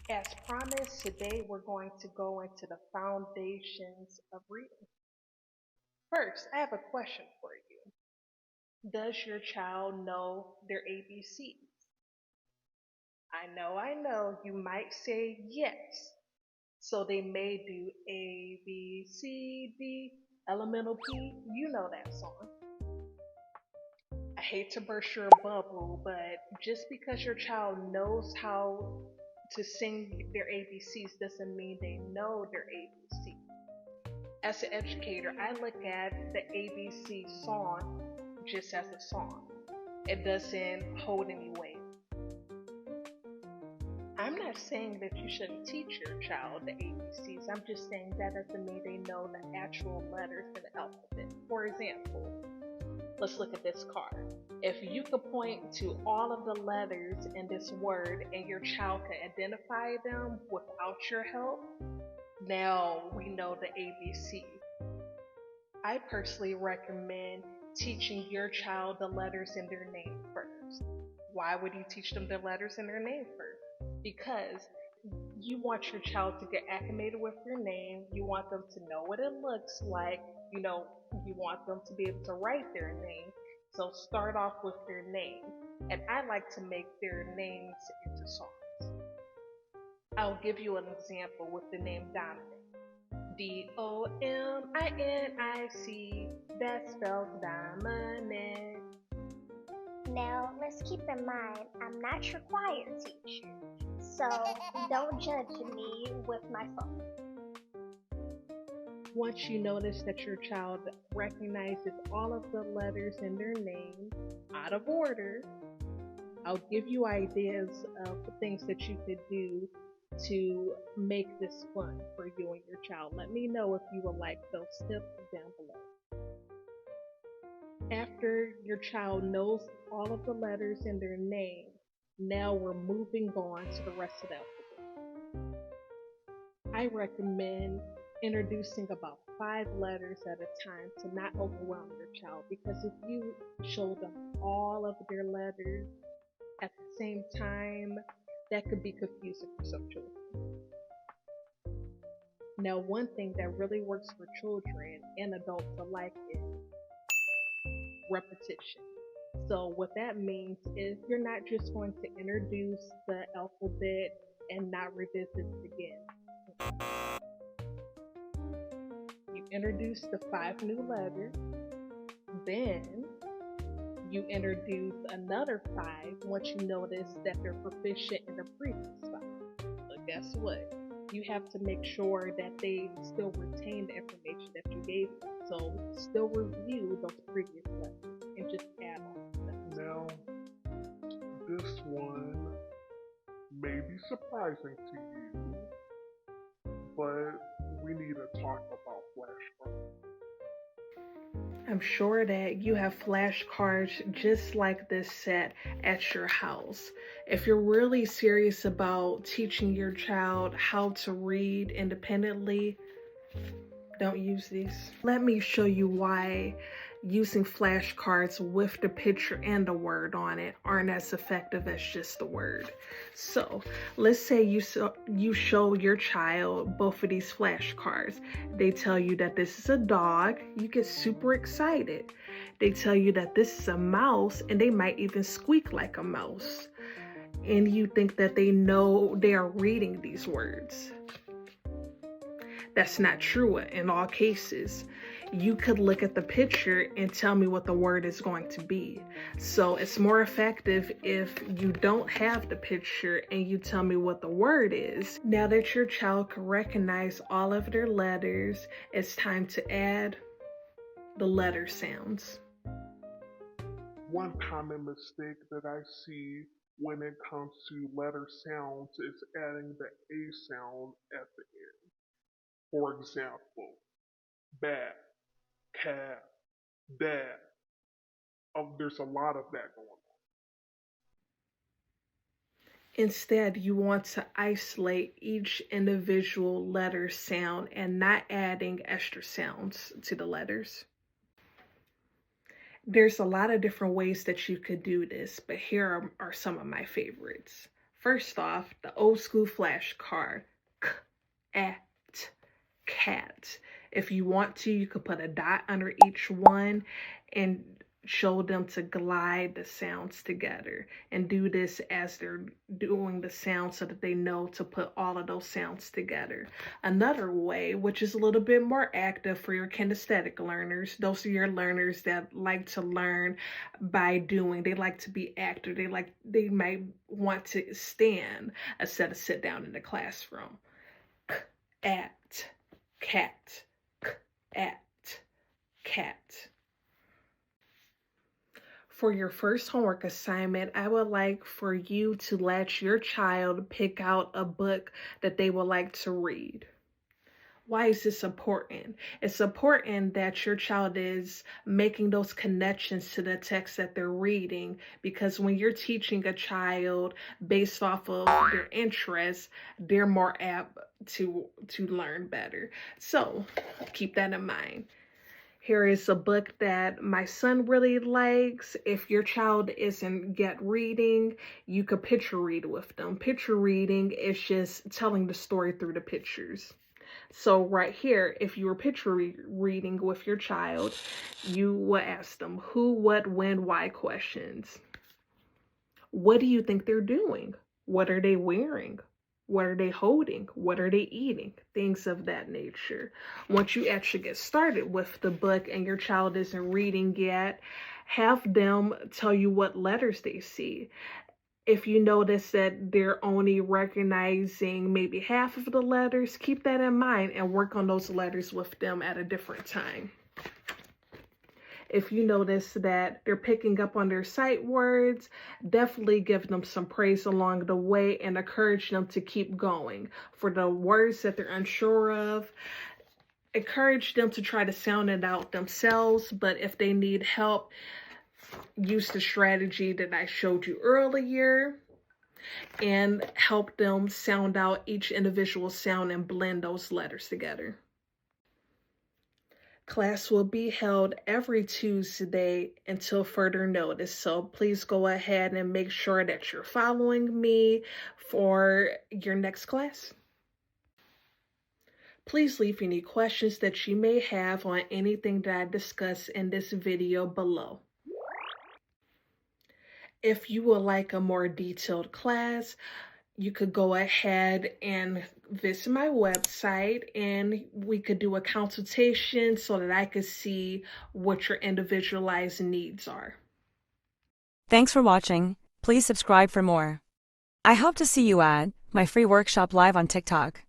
As promised, today we're going to go into the foundations of reading. First, I have a question for you. Does your child know their ABCs? I know, you might say yes. So they may do A, B, C, D, elemental P. You know that song. I hate to burst your bubble, but just because your child knows how to sing their ABCs doesn't mean they know their ABCs. As an educator, I look at the ABC song just as a song. It doesn't hold any weight. I'm not saying that you shouldn't teach your child the ABCs. I'm just saying that doesn't mean they know the actual letters in the alphabet. For example, let's look at this card. If you could point to all of the letters in this word and your child could identify them without your help, now we know the ABCs. I personally recommend teaching your child the letters in their name first. Why would you teach them the letters in their name first? Because you want your child to get acclimated with your name. You want them to know what it looks like. You know, you want them to be able to write their name. So start off with their name. And I like to make their names into songs. I'll give you an example with the name Dominic. Dominic, that spells Dominic. Now, let's keep in mind, I'm not your choir teacher, so don't judge me with my phone. Once you notice that your child recognizes all of the letters in their name out of order, I'll give you ideas of things that you could do to make this fun for you and your child. Let me know if you would like those tips down below. After your child knows all of the letters in their name, now we're moving on to the rest of the alphabet. I recommend introducing about 5 letters at a time to not overwhelm your child, because if you show them all of their letters at the same time, that could be confusing for some children. Now, one thing that really works for children and adults alike is repetition. So, what that means is you're not just going to introduce the alphabet and not revisit it again. You introduce the 5 new letters, then you introduce another 5 once you notice that they're proficient in the previous 5. But guess what? You have to make sure that they still retain the information that you gave them. So still review those previous letters and just add on to them. Now, this one may be surprising to you, but we need to talk about flashcards. I'm sure that you have flashcards just like this set at your house. If you're really serious about teaching your child how to read independently, don't use these. Let me show you why using flashcards with the picture and the word on it aren't as effective as just the word. So let's say you show your child both of these flashcards. They tell you that this is a dog. You get super excited. They tell you that this is a mouse, and they might even squeak like a mouse. And you think that they know they are reading these words. That's not true in all cases. You could look at the picture and tell me what the word is going to be. So it's more effective if you don't have the picture and you tell me what the word is. Now that your child can recognize all of their letters, it's time to add the letter sounds. One common mistake that I see when it comes to letter sounds is adding the A sound at the end. For example, bat, cat, dad. There's a lot of that going on. Instead, you want to isolate each individual letter sound and not adding extra sounds to the letters. There's a lot of different ways that you could do this, but here are some of my favorites. First off, the old school flashcard. Cat. Cat. If you want to, you could put a dot under each one and show them to glide the sounds together, and do this as they're doing the sound so that they know to put all of those sounds together. Another way, which is a little bit more active for your kinesthetic learners, those are your learners that like to learn by doing. They like to be active. They might want to stand instead of sit down in the classroom. At, cat, at, cat. For your first homework assignment, I would like for you to let your child pick out a book that they would like to read. Why is this important? It's important that your child is making those connections to the text that they're reading, because when you're teaching a child based off of their interests, they're more apt to learn better. So keep that in mind. Here is a book that my son really likes. If your child isn't yet reading, you could picture read with them. Picture reading is just telling the story through the pictures. So right here, if you were picture reading with your child, you will ask them who, what, when, why questions. What do you think they're doing? What are they wearing? What are they holding? What are they eating? Things of that nature. Once you actually get started with the book and your child isn't reading yet, have them tell you what letters they see. If you notice that they're only recognizing maybe half of the letters, keep that in mind and work on those letters with them at a different time. If you notice that they're picking up on their sight words, definitely give them some praise along the way and encourage them to keep going. For the words that they're unsure of, encourage them to try to sound it out themselves. But if they need help, use the strategy that I showed you earlier and help them sound out each individual sound and blend those letters together. Class will be held every Tuesday until further notice, so please go ahead and make sure that you're following me for your next class. Please leave any questions that you may have on anything that I discuss in this video below. If you would like a more detailed class, you could go ahead and visit my website and we could do a consultation so that I could see what your individualized needs are. Thanks for watching. Please subscribe for more. I hope to see you at my free workshop live on TikTok.